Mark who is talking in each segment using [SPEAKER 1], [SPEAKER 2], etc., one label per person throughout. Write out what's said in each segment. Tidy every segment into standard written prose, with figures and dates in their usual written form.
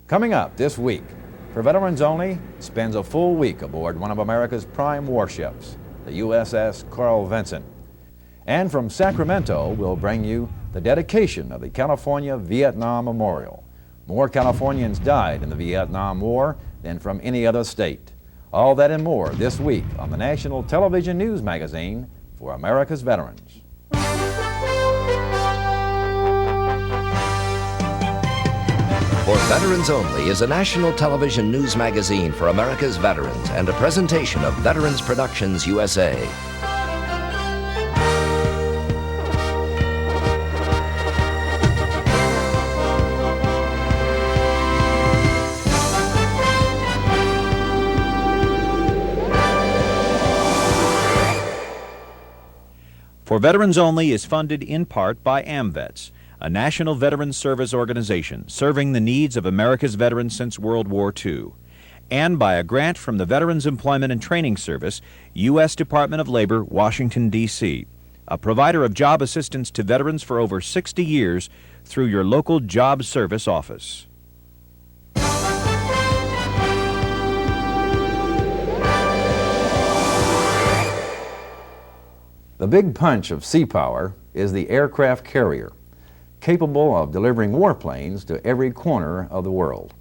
[SPEAKER 1] Coming up this week, For Veterans Only spends a full week aboard one of America's prime warships, the USS Carl Vinson. And from Sacramento, we'll bring you the dedication of the California Vietnam Memorial. More Californians died in the Vietnam War than from any other state. All that and more this week on the National Television News Magazine for America's Veterans.
[SPEAKER 2] For Veterans Only is a national television news magazine for America's veterans and a presentation of Veterans Productions USA.
[SPEAKER 3] For Veterans Only is funded in part by AMVETS, a national veterans service organization serving the needs of America's veterans since World War II, and by a grant from the Veterans Employment and Training Service, U.S. Department of Labor, Washington, D.C., a provider of job assistance to veterans for over 60 years through your local job service office.
[SPEAKER 1] The big punch of sea power is the aircraft carrier, capable of delivering warplanes to every corner of the world.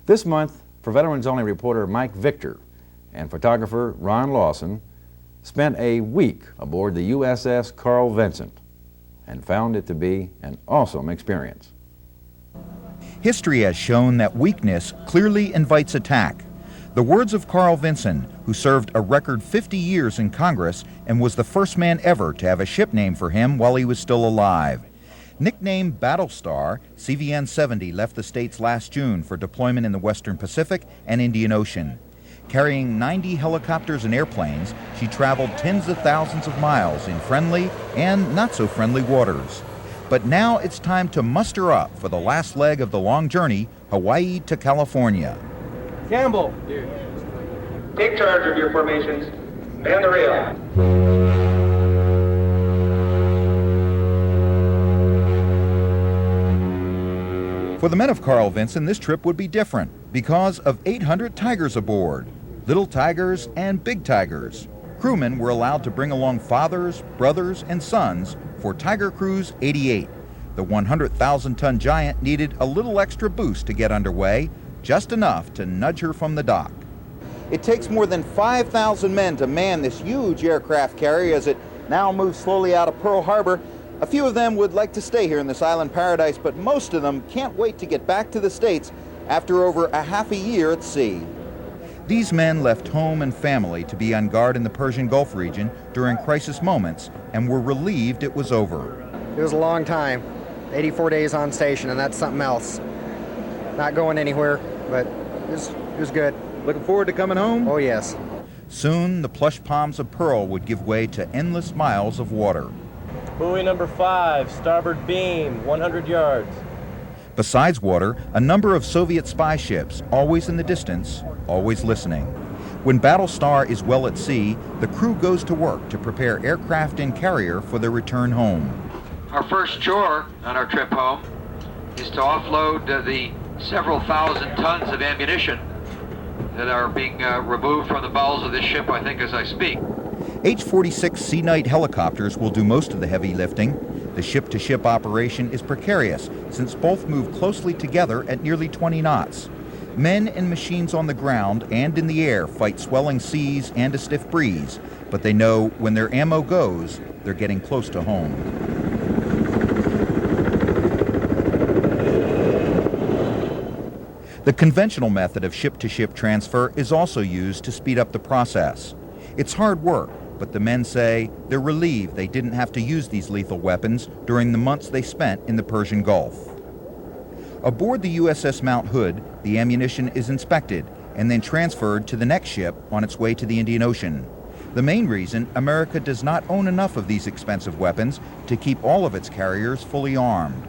[SPEAKER 1] This month, For Veterans Only reporter Mike Victor and photographer Ron Lawson spent a week aboard the USS Carl Vinson and found it to be an awesome experience.
[SPEAKER 4] History has shown that weakness clearly invites attack. The words of Carl Vinson, who served a record 50 years in Congress and was the first man ever to have a ship named for him while he was still alive. Nicknamed Battlestar, CVN-70 left the States last June for deployment in the Western Pacific and Indian Ocean. Carrying 90 helicopters and airplanes, she traveled tens of thousands of miles in friendly and not so friendly waters. But now it's time to muster up for the last leg of the long journey, Hawaii to California.
[SPEAKER 5] Campbell, take charge of your formations. Man the rail.
[SPEAKER 4] For the men of Carl Vinson, this trip would be different because of 800 tigers aboard. Little tigers and big tigers. Crewmen were allowed to bring along fathers, brothers, and sons for Tiger Cruise 88. The 100,000-ton giant needed a little extra boost to get underway, just enough to nudge her from the dock. It takes more than 5,000 men to man this huge aircraft carrier as it now moves slowly out of Pearl Harbor. A few of them would like to stay here in this island paradise, but most of them can't wait to get back to the States after over a half a year at sea. These men left home and family to be on guard in the Persian Gulf region during crisis moments and were relieved it was over.
[SPEAKER 6] It was a long time, 84 days on station, and that's something else. Not going anywhere, but it was good.
[SPEAKER 4] Looking forward to coming home?
[SPEAKER 6] Oh, yes.
[SPEAKER 4] Soon, the plush palms of Pearl would give way to endless miles of water.
[SPEAKER 5] Buoy number 5, starboard beam, 100 yards.
[SPEAKER 4] Besides water, a number of Soviet spy ships, always in the distance, always listening. When Battlestar is well at sea, the crew goes to work to prepare aircraft and carrier for their return home.
[SPEAKER 7] Our first chore on our trip home is to offload the several thousand tons of ammunition that are being removed from the bowels of this ship, I think, as I speak.
[SPEAKER 4] H-46 Sea Knight helicopters will do most of the heavy lifting. The ship-to-ship operation is precarious since both move closely together at nearly 20 knots. Men and machines on the ground and in the air fight swelling seas and a stiff breeze, but they know when their ammo goes, they're getting close to home. The conventional method of ship-to-ship transfer is also used to speed up the process. It's hard work, but the men say they're relieved they didn't have to use these lethal weapons during the months they spent in the Persian Gulf. Aboard the USS Mount Hood, the ammunition is inspected and then transferred to the next ship on its way to the Indian Ocean. The main reason America does not own enough of these expensive weapons to keep all of its carriers fully armed.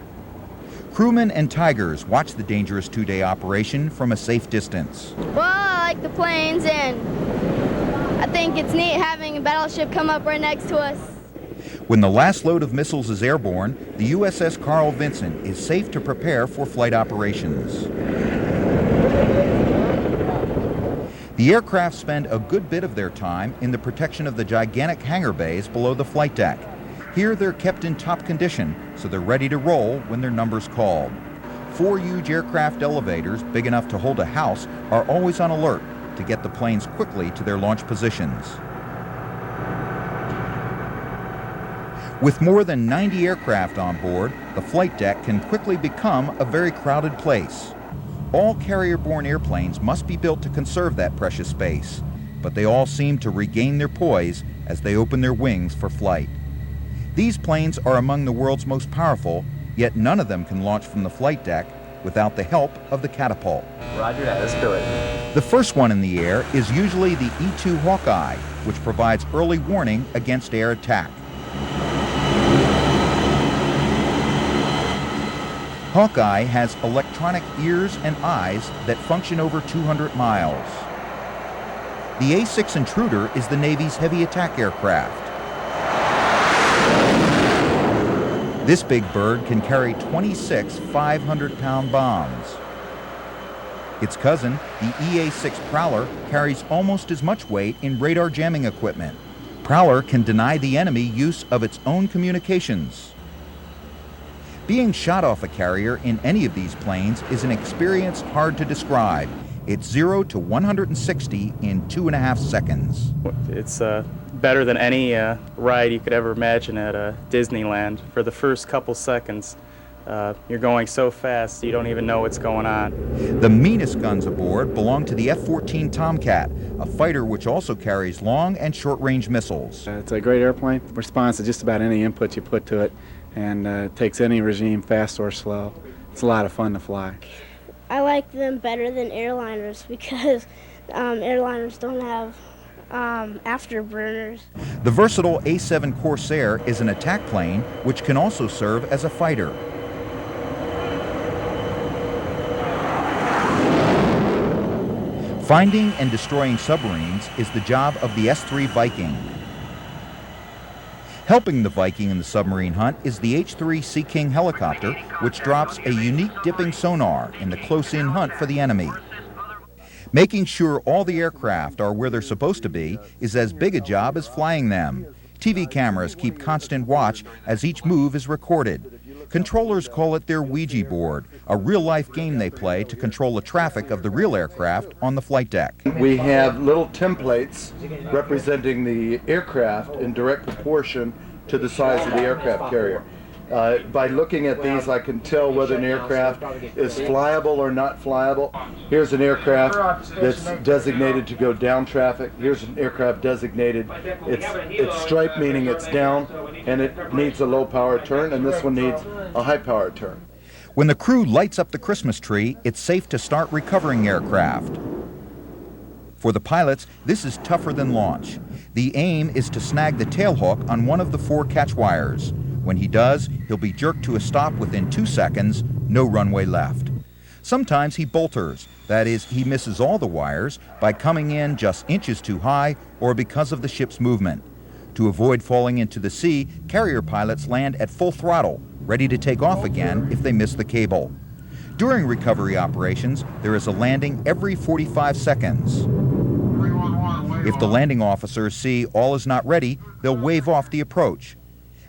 [SPEAKER 4] Crewmen and tigers watch the dangerous two-day operation from a safe distance.
[SPEAKER 8] Well, I like the planes, and I think it's neat having a battleship come up right next to us.
[SPEAKER 4] When the last load of missiles is airborne, the USS Carl Vinson is safe to prepare for flight operations. The aircraft spend a good bit of their time in the protection of the gigantic hangar bays below the flight deck. Here they're kept in top condition, so they're ready to roll when their number's called. 4 huge aircraft elevators, big enough to hold a house, are always on alert to get the planes quickly to their launch positions. With more than 90 aircraft on board, the flight deck can quickly become a very crowded place. All carrier-borne airplanes must be built to conserve that precious space, but they all seem to regain their poise as they open their wings for flight. These planes are among the world's most powerful, yet none of them can launch from the flight deck without the help of the catapult.
[SPEAKER 9] Roger that, let's do it.
[SPEAKER 4] The first one in the air is usually the E-2 Hawkeye, which provides early warning against air attack. Hawkeye has electronic ears and eyes that function over 200 miles. The A-6 Intruder is the Navy's heavy attack aircraft. This big bird can carry 26 500-pound bombs. Its cousin, the EA-6 Prowler, carries almost as much weight in radar jamming equipment. Prowler can deny the enemy use of its own communications. Being shot off a carrier in any of these planes is an experience hard to describe. It's 0 to 160 in 2.5 seconds.
[SPEAKER 9] It's better than any ride you could ever imagine at Disneyland. For the first couple seconds, you're going so fast you don't even know what's going on.
[SPEAKER 4] The meanest guns aboard belong to the F-14 Tomcat, a fighter which also carries long and short-range missiles.
[SPEAKER 10] It's a great airplane, responds to just about any input you put to it, and takes any regime, fast or slow. It's a lot of fun to fly.
[SPEAKER 8] I like them better than airliners because airliners don't have afterburners.
[SPEAKER 4] The versatile A-7 Corsair is an attack plane which can also serve as a fighter. Finding and destroying submarines is the job of the S-3 Viking. Helping the Viking in the submarine hunt is the H-3 Sea King helicopter, which drops a unique dipping sonar in the close-in hunt for the enemy. Making sure all the aircraft are where they're supposed to be is as big a job as flying them. TV cameras keep constant watch as each move is recorded. Controllers call it their Ouija board, a real-life game they play to control the traffic of the real aircraft on the flight deck.
[SPEAKER 11] We have little templates representing the aircraft in direct proportion to the size of the aircraft carrier. By looking at these, I can tell whether an aircraft is flyable or not flyable. Here's an aircraft that's designated to go down traffic. Here's an aircraft designated, it's striped, meaning it's down, and it needs a low power turn, and this one needs a high power turn.
[SPEAKER 4] When the crew lights up the Christmas tree, it's safe to start recovering aircraft. For the pilots, this is tougher than launch. The aim is to snag the tailhook on one of the 4 catch wires. When he does, he'll be jerked to a stop within 2 seconds, no runway left. Sometimes he bolters, that is, he misses all the wires by coming in just inches too high or because of the ship's movement. To avoid falling into the sea, carrier pilots land at full throttle, ready to take off again if they miss the cable. During recovery operations, there is a landing every 45 seconds. If the landing officers see all is not ready, they'll wave off the approach.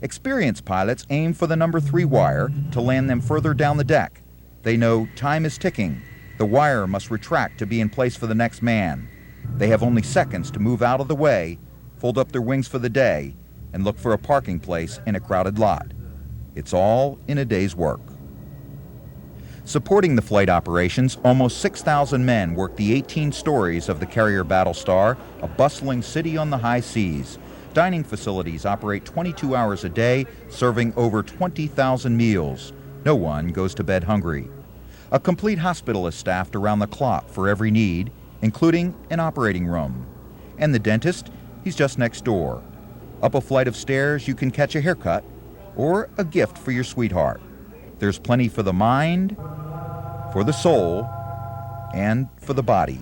[SPEAKER 4] Experienced pilots aim for the number 3 wire to land them further down the deck. They know time is ticking. The wire must retract to be in place for the next man. They have only seconds to move out of the way, fold up their wings for the day, and look for a parking place in a crowded lot. It's all in a day's work. Supporting the flight operations, almost 6,000 men work the 18 stories of the carrier Battlestar, a bustling city on the high seas. Dining facilities operate 22 hours a day, serving over 20,000 meals. No one goes to bed hungry. A complete hospital is staffed around the clock for every need, including an operating room. And the dentist, he's just next door. Up a flight of stairs, you can catch a haircut or a gift for your sweetheart. There's plenty for the mind, for the soul, and for the body.